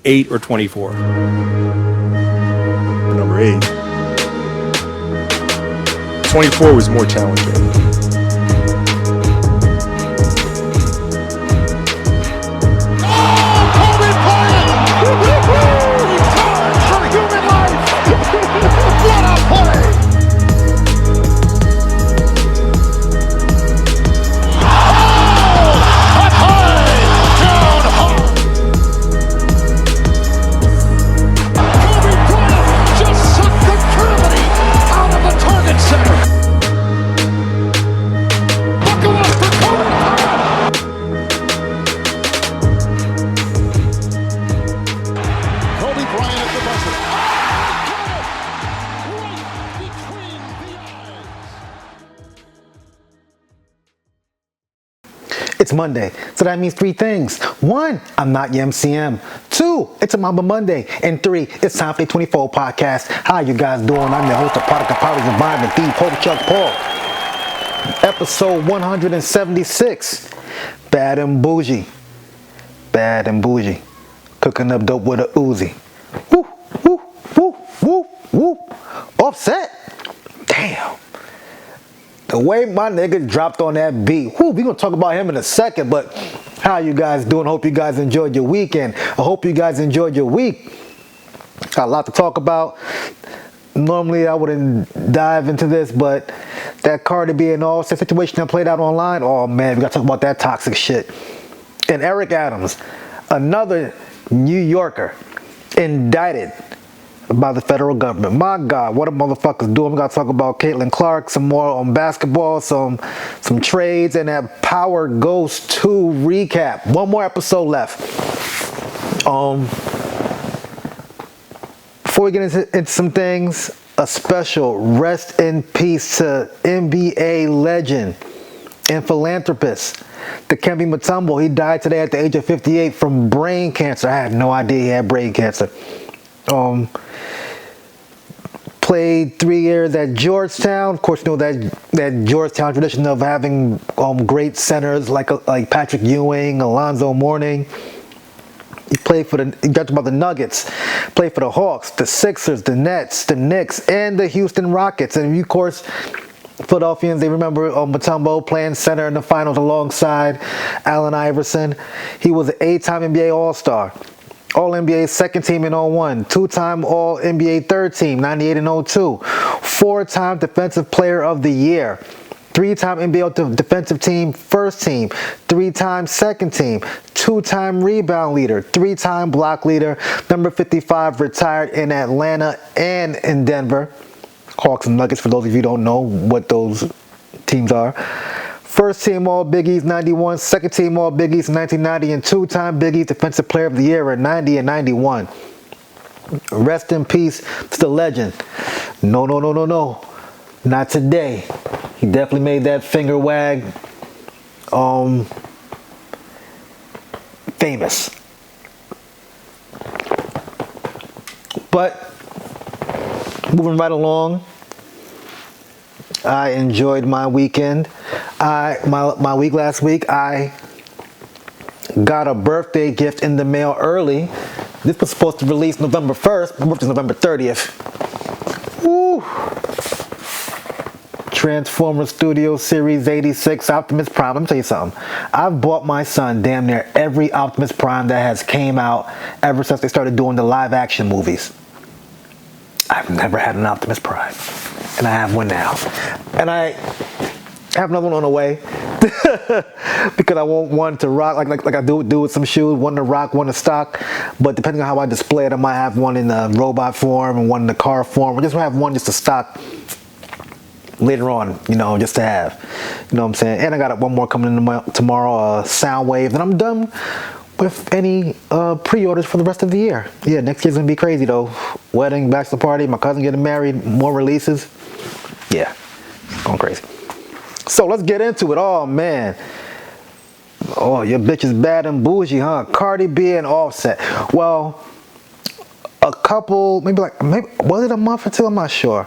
8 or 24? Number 8. 24 was more challenging. It's Monday, so that means 3 things. 1, I'm not your MCM. 2, it's a Mamba Monday. And 3, it's time for the 24 podcast. How you guys doing? I'm your host of Product of Powers Environment, the Chuck Paul. Episode 176. Bad and Bougie. Bad and Bougie. Cooking up dope with a Uzi. Woo, woo, woo, woo, woo. Offset. Damn. The way my nigga dropped on that beat. Whew, we gonna talk about him in a second, but how you guys doing? Hope you guys enjoyed your weekend. I hope you guys enjoyed your week. Got a lot to talk about. Normally I wouldn't dive into this, but that Cardi B and Offset situation that played out online, oh man, we gotta talk about that toxic shit. And Eric Adams, another New Yorker, indicted by the federal government. My God, what are motherfuckers doing? We gotta talk about Caitlin Clark, some more on basketball, some trades, and that Power Goes 2 recap. One more episode left. Before we get into some things, a special rest in peace to NBA legend and philanthropist Dikembe Mutombo. He died today at the age of 58 from brain cancer. I had no idea he had brain cancer. Played 3 years at Georgetown. Of course, you know that Georgetown tradition of having great centers like Patrick Ewing, Alonzo Mourning. He talked about the Nuggets, played for the Hawks, the Sixers, the Nets, the Knicks, and the Houston Rockets. And of course, Philadelphians, they remember Mutombo playing center in the finals alongside Allen Iverson. He was an 8-time NBA All-Star. All-NBA second team in 01, 2-time All-NBA third team, 98 and 02, 4-time Defensive Player of the Year, 3-time NBA Defensive Team first team, 3-time second team, 2-time rebound leader, 3-time block leader, number 55, retired in Atlanta and in Denver. Hawks and Nuggets, for those of you who don't know what those teams are. First team All Big East 91, second team All Big East 1990, and 2-time Big East Defensive Player of the Year in 90 and 91. Rest in peace to the legend. No. Not today. He definitely made that finger wag famous. But moving right along, I enjoyed my weekend. My week last week, I got a birthday gift in the mail early. This was supposed to release November 1st. My birthday's November 30th. Woo! Transformers Studio Series 86 Optimus Prime. Let me tell you something. I've bought my son damn near every Optimus Prime that has came out ever since they started doing the live action movies. I've never had an Optimus Prime. And I have one now. And I have another one on the way. Because I want one to rock like I do with some shoes. One to rock, one to stock. But depending on how I display it, I might have one in the robot form and one in the car form. I just have one just to stock later on, just to have. You know what I'm saying? And I got one more coming in tomorrow, Soundwave. And I'm done with any pre-orders for the rest of the year. Yeah, next year's gonna be crazy though. Wedding, bachelor party, my cousin getting married, more releases. Yeah, going crazy. So let's get into it. Oh man. Oh, your bitch is bad and bougie, huh? Cardi B and Offset. Well, a couple, maybe was it a month or two? I'm not sure.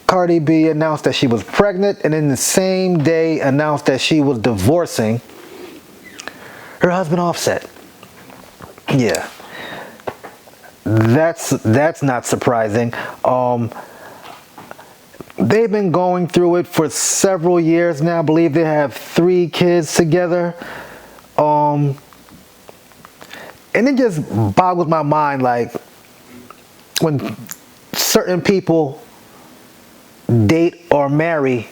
Cardi B announced that she was pregnant, and in the same day announced that she was divorcing her husband Offset. Yeah. that's not surprising. They've been going through it for several years now. I believe they have 3 kids together. And it just boggles my mind, like, when certain people date or marry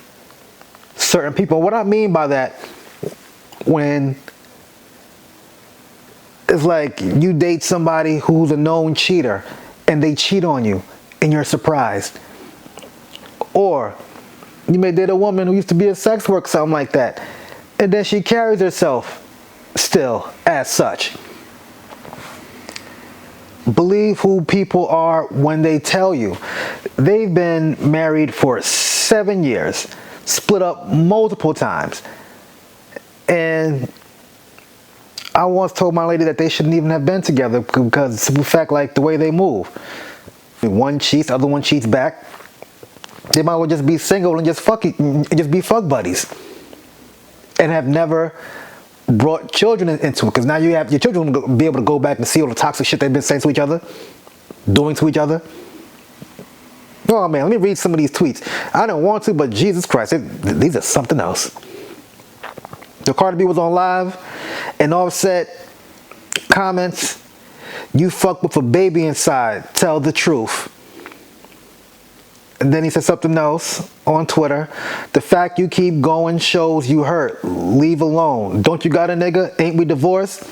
certain people. What I mean by that, when it's like you date somebody who's a known cheater and they cheat on you and you're surprised. Or you may date a woman who used to be a sex worker, something like that, and then she carries herself still as such. Believe who people are when they tell you. They've been married for 7 years, split up multiple times, and I once told my lady that they shouldn't even have been together because it's the fact, like, the way they move. One cheats, the other one cheats back. They might as well just be single and just be fuck buddies, and have never brought children into it, because now you have your children will be able to go back and see all the toxic shit they've been saying to each other, doing to each other. Oh man, let me read some of these tweets. I don't want to, but Jesus Christ, these are something else. The Cardi B was on live, and Offset comments, "You fuck with a baby inside, tell the truth." And then he said something else on Twitter. "The fact you keep going shows you hurt. Leave alone. Don't you got a nigga? Ain't we divorced?"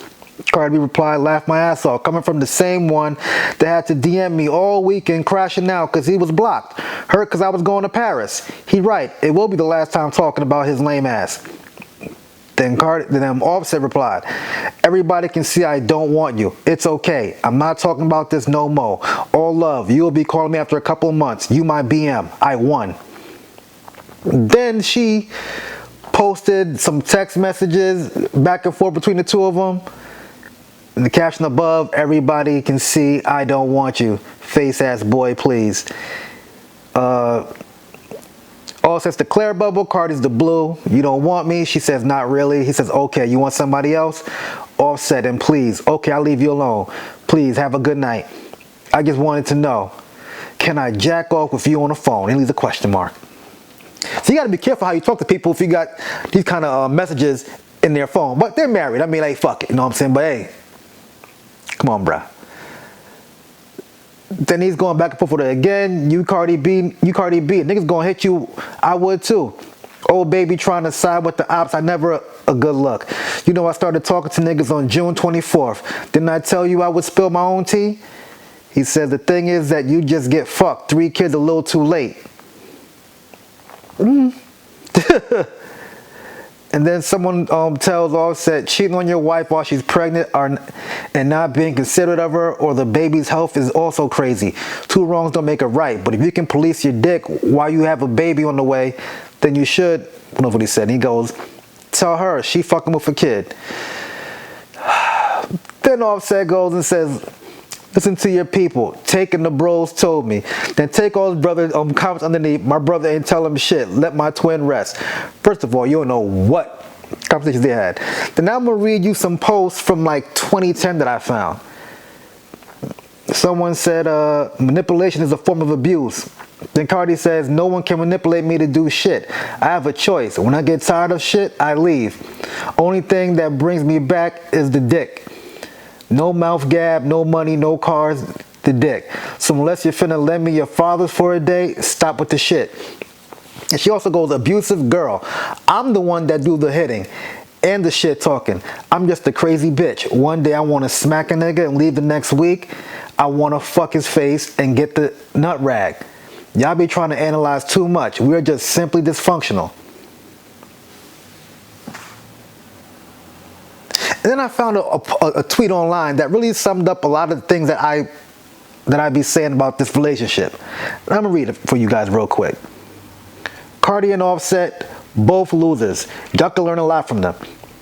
Cardi B replied, "Laugh my ass off. Coming from the same one that had to DM me all weekend crashing out because he was blocked. Hurt because I was going to Paris. He right. It will be the last time talking about his lame ass." Then Offset replied, "Everybody can see I don't want you. It's okay. I'm not talking about this no more. All love. You'll be calling me after a couple of months. You my BM. I won." Then she posted some text messages back and forth between the two of them. And the caption above, "Everybody can see I don't want you. Face ass boy, please." Offset's the clear bubble, Cardi's the blue. "You don't want me?" She says, "Not really." He says, "Okay, you want somebody else?" Offset, "And please." "Okay, I'll leave you alone. Please, have a good night. I just wanted to know, can I jack off with you on the phone?" He leaves a question mark. So you got to be careful how you talk to people if you got these kind of messages in their phone. But they're married. I mean, like, fuck it. You know what I'm saying? But hey, come on, bruh. Then he's going back and forth with her again. You Cardi B. Niggas gonna hit you. I would too. Old baby trying to side with the ops. I never a good look. You know, I started talking to niggas on June 24th. Didn't I tell you I would spill my own tea? He says, "The thing is that you just get fucked. 3 kids a little too late." And then someone tells Offset, "Cheating on your wife while she's pregnant and not being considerate of her or the baby's health is also crazy. 2 wrongs don't make a right. But if you can police your dick while you have a baby on the way, then you should." I don't know what he said. He goes, "Tell her she fucking with a kid." Then Offset goes and says, "Listen to your people. Taking the bros told me." Then take all his brother comments underneath. "My brother ain't tell him shit. Let my twin rest." First of all, you don't know what conversations they had. Then I'm gonna read you some posts from like 2010 that I found. Someone said, "Manipulation is a form of abuse." Then Cardi says, "No one can manipulate me to do shit. I have a choice. When I get tired of shit, I leave. Only thing that brings me back is the dick. No mouth gab, no money, no cars, the dick. So unless you're finna lend me your father's for a day, stop with the shit." And she also goes, "Abusive girl. I'm the one that do the hitting and the shit talking. I'm just a crazy bitch. One day I want to smack a nigga and leave the next week. I want to fuck his face and get the nut rag. Y'all be trying to analyze too much. We're just simply dysfunctional." And then I found a tweet online that really summed up a lot of the things that I'd be saying about this relationship. And I'm gonna read it for you guys real quick. "Cardi and Offset, both losers. Y'all can learn a lot from them."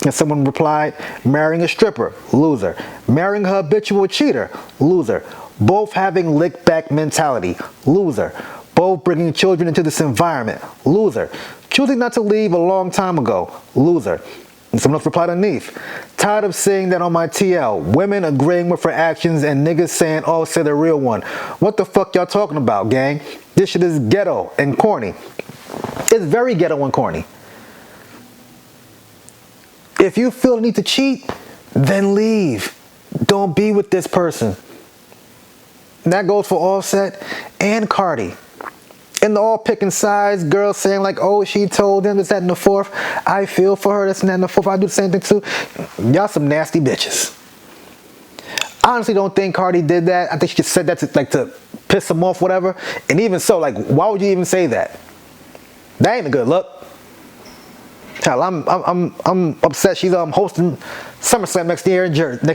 And someone replied, "Marrying a stripper, loser. Marrying a habitual cheater, loser. Both having lick back mentality, loser. Both bringing children into this environment, loser. Choosing not to leave a long time ago, loser. And someone else replied underneath. Tired of seeing that on my TL. Women agreeing with her actions and niggas saying, oh, say the real one. What the fuck y'all talking about, gang? This shit is ghetto and corny. It's very ghetto and corny. If you feel the need to cheat, then leave. Don't be with this person. And that goes for Offset and Cardi. And the all picking sides, girls saying like, oh, she told him this, that, and the fourth. I feel for her, this, and that, and the fourth. I do the same thing too. Y'all some nasty bitches. I honestly don't think Cardi did that. I think she just said that to piss him off, whatever. And even so, like, why would you even say that? That ain't a good look. Hell, I'm upset she's hosting SummerSlam next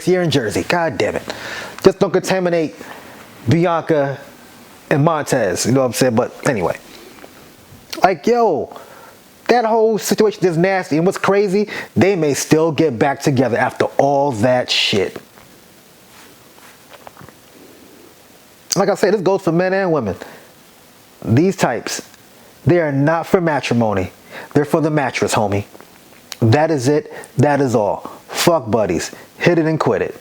year in Jersey. God damn it. Just don't contaminate Bianca and Montez, you know what I'm saying? But anyway, like, yo, that whole situation is nasty. And what's crazy, they may still get back together after all that shit. Like I said, this goes for men and women. These types, they are not for matrimony. They're for the mattress, homie. That is it. That is all. Fuck buddies. Hit it and quit it.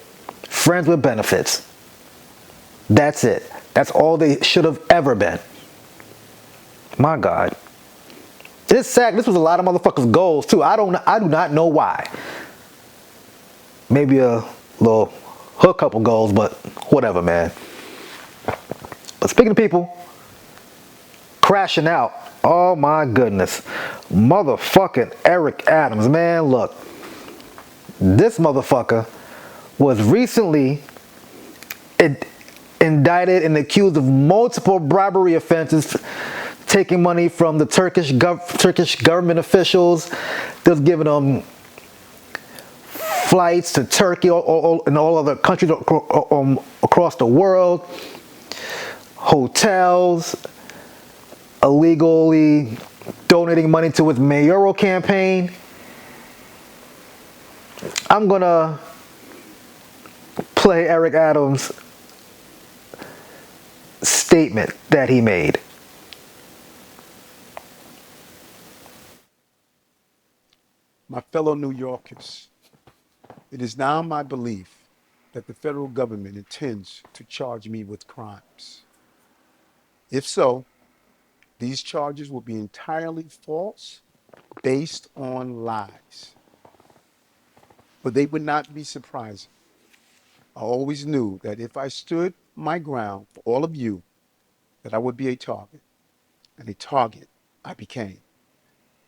Friends with benefits. That's it. That's all they should have ever been. My God. It's sad. This was a lot of motherfuckers' goals too. I do not know why. Maybe a little hook couple goals, but whatever, man. But speaking of people crashing out, oh my goodness. Motherfucking Eric Adams, man, look. This motherfucker was recently indicted and accused of multiple bribery offenses, taking money from the Turkish government officials. They was giving them flights to Turkey and all other countries across the world, hotels, illegally donating money to his mayoral campaign. I'm gonna play Eric Adams' statement that he made. My fellow New Yorkers, it is now my belief that the federal government intends to charge me with crimes. If so, these charges will be entirely false, based on lies. But they would not be surprising. I always knew that if I stood my ground for all of you, that I would be a target. And a target I became.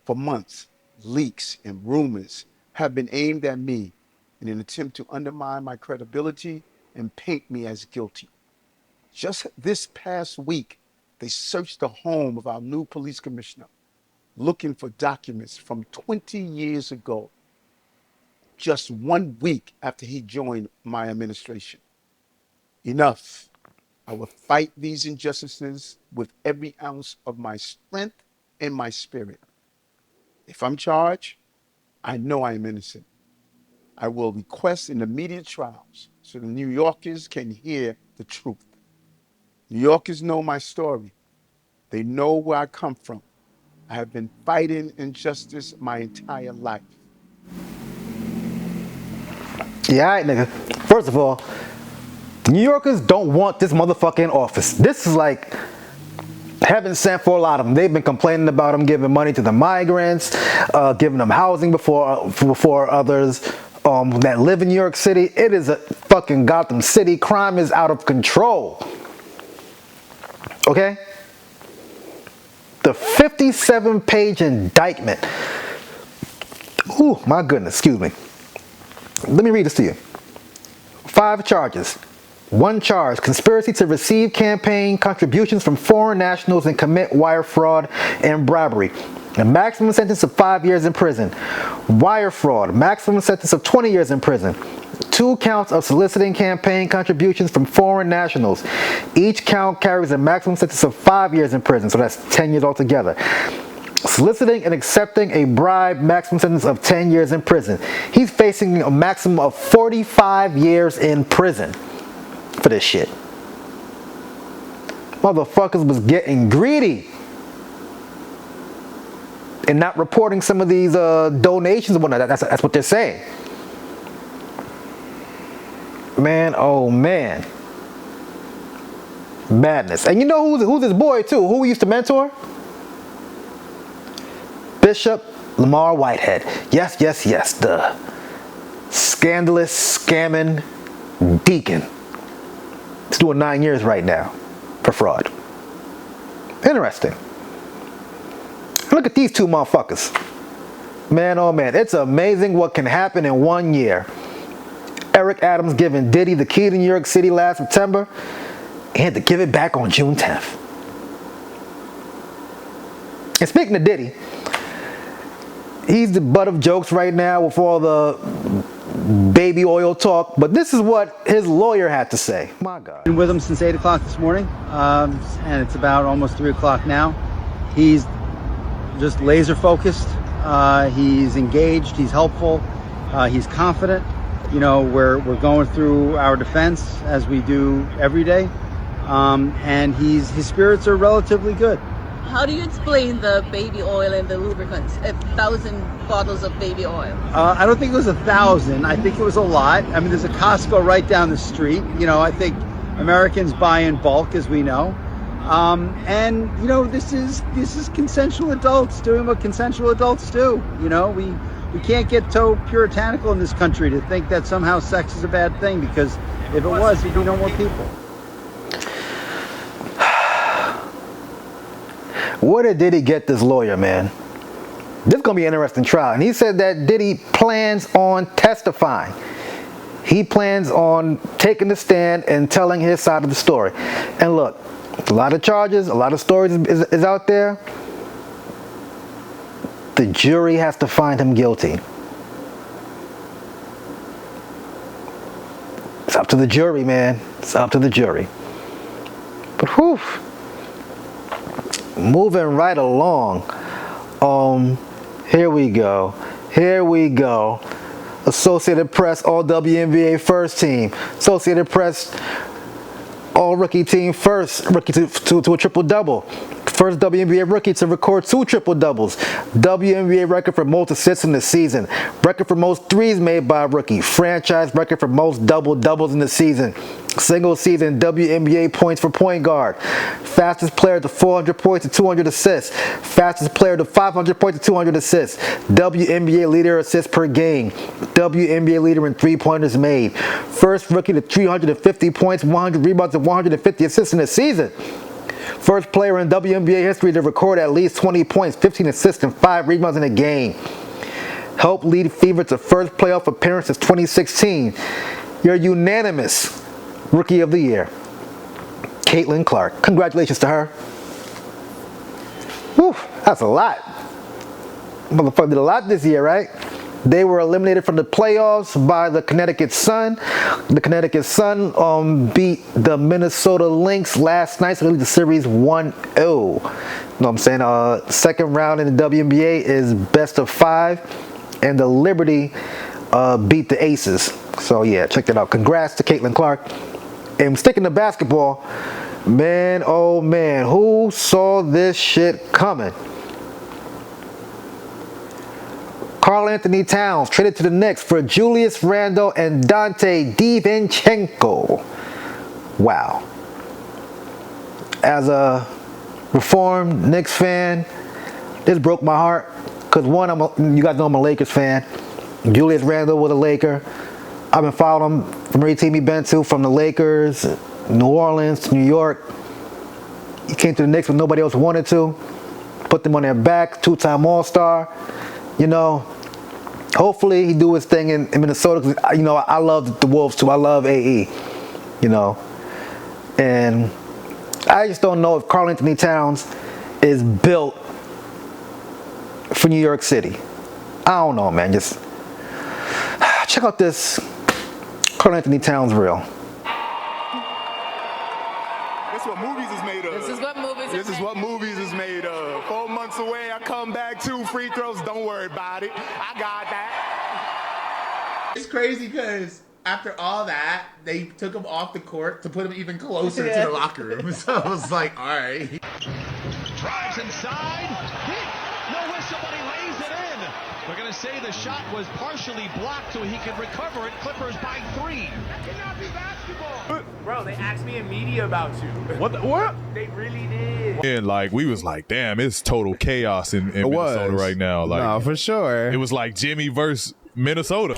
For months, leaks and rumors have been aimed at me in an attempt to undermine my credibility and paint me as guilty. Just this past week, they searched the home of our new police commissioner, looking for documents from 20 years ago, just 1 week after he joined my administration. Enough. I will fight these injustices with every ounce of my strength and my spirit. If I'm charged, I know I am innocent. I will request an immediate trials so the New Yorkers can hear the truth. New Yorkers know my story. They know where I come from. I have been fighting injustice my entire life. Yeah, all right, nigga. First of all, the New Yorkers don't want this motherfucker in office. This is like heaven sent for a lot of them. They've been complaining about him giving money to the migrants, giving them housing before others that live in New York City. It is a fucking Gotham City. Crime is out of control. Okay? The 57-page indictment. Ooh, my goodness, excuse me. Let me read this to you. 5 charges. 1 charge, conspiracy to receive campaign contributions from foreign nationals and commit wire fraud and bribery. A maximum sentence of 5 years in prison. Wire fraud, maximum sentence of 20 years in prison. 2 counts of soliciting campaign contributions from foreign nationals. Each count carries a maximum sentence of 5 years in prison, so that's 10 years altogether. Soliciting and accepting a bribe, maximum sentence of 10 years in prison. He's facing a maximum of 45 years in prison for this shit. Motherfuckers was getting greedy. and not reporting some of these donations and whatnot. That's what they're saying. Man, oh man. Madness. And you know who's his boy too? Who he used to mentor? Bishop Lamar Whitehead. Yes, yes, yes. The scandalous, scamming deacon. He's doing 9 years right now for fraud. Interesting. Look at these two motherfuckers. Man, oh man. It's amazing what can happen in 1 year. Eric Adams giving Diddy the key to New York City last September. He had to give it back on June 10th. And speaking of Diddy, he's the butt of jokes right now with all the baby oil talk, but this is what his lawyer had to say. My God. Been with him since 8 o'clock this morning, and it's about almost 3 o'clock now. He's just laser focused. He's engaged. He's helpful. He's confident. You know, we're going through our defense as we do every day, and his spirits are relatively good. How do you explain the baby oil and the lubricants? 1,000 bottles of baby oil. I don't think it was 1,000. I think it was a lot. I mean, there's a Costco right down the street. You know, I think Americans buy in bulk, as we know. And you know, this is consensual adults doing what consensual adults do. You know, we can't get so puritanical in this country to think that somehow sex is a bad thing, because if it was, there'd be no more people. Where did Diddy get this lawyer, man? This is going to be an interesting trial. And he said that Diddy plans on testifying. He plans on taking the stand and telling his side of the story. And look, a lot of charges, a lot of stories is out there. The jury has to find him guilty. It's up to the jury, man. It's up to the jury. But whew. Moving right along. Here we go. Here we go. Associated Press All WNBA First Team. Associated Press All Rookie Team First. Rookie to a triple-double. First WNBA rookie to record 2 triple-doubles. WNBA record for most assists in the season. Record for most threes made by a rookie. Franchise record for most double-doubles in the season. Single season WNBA points for point guard. Fastest player to 400 points and 200 assists. Fastest player to 500 points and 200 assists. WNBA leader assists per game. WNBA leader in three-pointers made. First rookie to 350 points, 100 rebounds, and 150 assists in the season. First player in WNBA history to record at least 20 points, 15 assists, and 5 rebounds in a game. Helped lead Fever to first playoff appearance since 2016. Your unanimous Rookie of the Year, Caitlin Clark. Congratulations to her. Whew, that's a lot. Motherfucker did a lot this year, right? They were eliminated from the playoffs by the Connecticut Sun. The Connecticut Sun beat the Minnesota Lynx last night, so they lead the series 1-0. You know what I'm saying? Second round in the WNBA is best of 5, and the Liberty beat the Aces. So yeah, check that out. Congrats to Caitlin Clark. And sticking to basketball, man, oh man, who saw this shit coming? Karl Anthony Towns traded to the Knicks for Julius Randle and Dante DiVincenzo. Wow. As a reformed Knicks fan, this broke my heart. Because one, you guys know I'm a Lakers fan. Julius Randle was a Laker. I've been following him from every team he's been to, from the Lakers, New Orleans, to New York. He came to the Knicks when nobody else wanted to. Put them on their back, 2-time All-Star. You know, hopefully he do his thing in Minnesota. Cause, you know, I love the Wolves too. I love AE. You know, and I just don't know if Karl Anthony Towns is built for New York City. I don't know, man. Just check out this Karl Anthony Towns reel. This what movies is made of. This is what movies This is what movies is made of. 4 months away, I come back, 2 free throws. Don't worry about it. I got that. It's crazy because after all that, they took him off the court to put him even closer to the locker room. So I was like, all right. Drives inside. Hit. No whistle, but he They're going to say the shot was partially blocked so he can recover it. Clippers by 3. That cannot be basketball. Bro, they asked me in media about you. What? They really did. And like we was like, damn, it's total chaos in Minnesota right now. Like, no, for sure. It was like Jimmy versus Minnesota.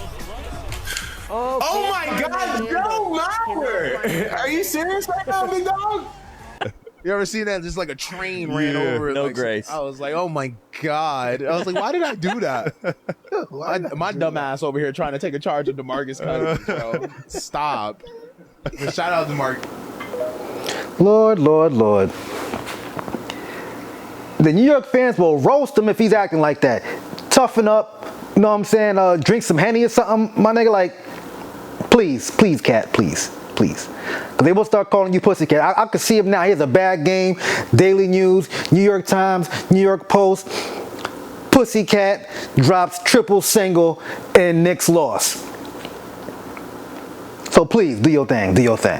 Oh my God, Joe Mauer! Are you serious right now, big dog? You ever seen that? Just like a train ran over. No like, grace. I was like, oh my God. I was like, why did I do that? my dumb ass over here trying to take a charge of DeMarcus Cousins, bro. Stop. But shout out to Mark. Lord. The New York fans will roast him if he's acting like that. Toughen up, you know what I'm saying? Drink some Henny or something. My nigga, like, please, cat, please. Because they will start calling you pussycat. I can see him now. He has a bad game. Daily News, New York Times, New York Post. Pussycat drops triple single and Knicks loss. So please, do your thing. Yeah,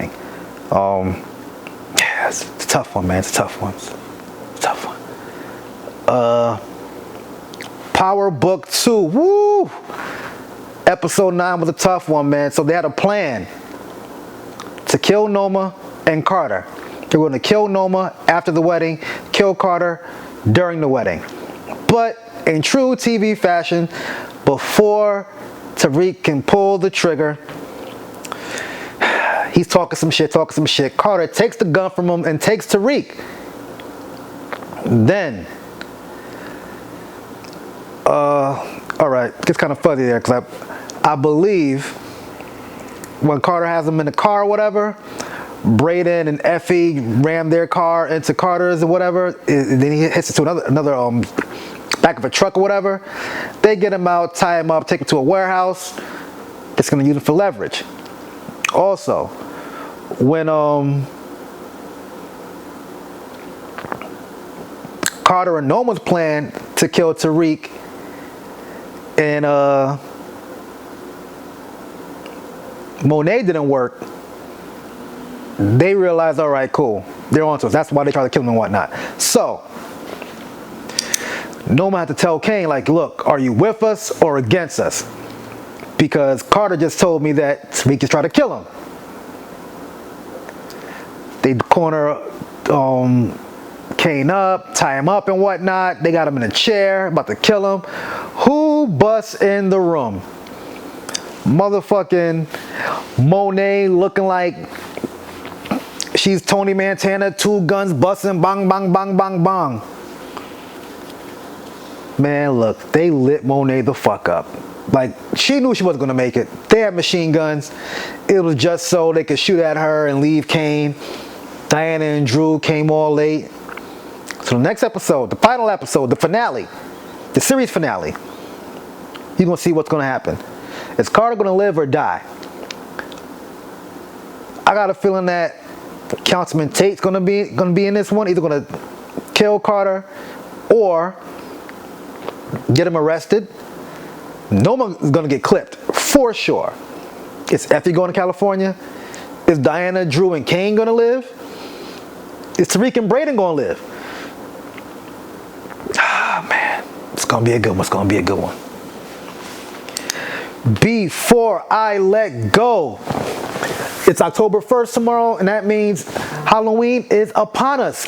it's a tough one, man. It's a tough one. Power Book 2. Woo! Episode 9 was a tough one, man. So they had a plan to kill Noma and Carter. They were going to kill Noma after the wedding, kill Carter during the wedding. But in true TV fashion, before Tariq can pull the trigger, he's talking some shit. Carter takes the gun from him and takes Tariq. Then, all right, it gets kind of fuzzy there because I believe when Carter has him in the car or whatever, Braden and Effie ram their car into Carter's or whatever, and then he hits it to another back of a truck or whatever. They get him out, tie him up, take him to a warehouse. It's going to use him for leverage. Also, when Carter and Noma's plan to kill Tariq and Monet didn't work, they realized, all right, cool, they're on to us. That's why they tried to kill him and whatnot. So Noma had to tell Kane, like, look, are you with us or against us? Because Carter just told me that Tariq just tried to kill him. They corner Kane up, tie him up and whatnot. They got him in a chair, about to kill him. Who busts in the room? Motherfucking Monet looking like she's Tony Montana, 2 guns busting, bang, bang, bang, bang, bang. Man, look, they lit Monet the fuck up. Like, she knew she wasn't gonna make it. They had machine guns. It was just so they could shoot at her and leave Kane. Diana and Drew came all late. So the next episode, the final episode, the finale, the series finale, you're gonna see what's gonna happen. Is Carter gonna live or die? I got a feeling that Councilman Tate's gonna be in this one. Either gonna kill Carter or get him arrested. Noma is gonna get clipped for sure. Is Effie going to California? Is Diana, Drew, and Kane gonna live? Is Tariq and Braden gonna live? Ah, man, it's gonna be a good one. Before I let go, it's October 1st tomorrow, and that means Halloween is upon us.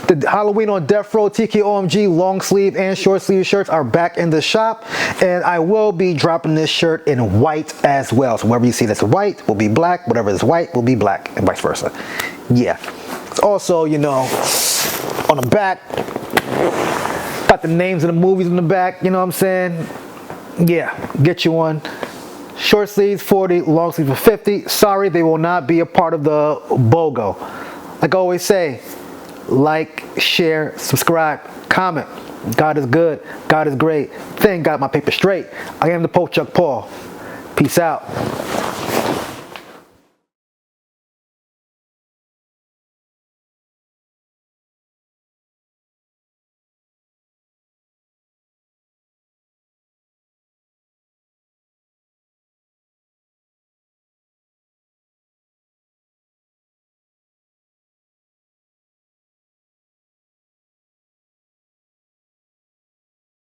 The Halloween on Death Row TKOMG long sleeve and short sleeve shirts are back in the shop, and I will be dropping this shirt in white as well. So wherever you see that's white will be black, whatever is white will be black, and vice versa. Yeah. It's also, you know, on the back, got the names of the movies in the back, you know what I'm saying? Yeah, get you one. Short sleeves 40, long sleeves for 50. Sorry, they will not be a part of the BOGO. Like I always say, like, share, subscribe, comment. God is good. God is great. Thank God my paper straight. I am the Pope Chuck Paul. Peace out.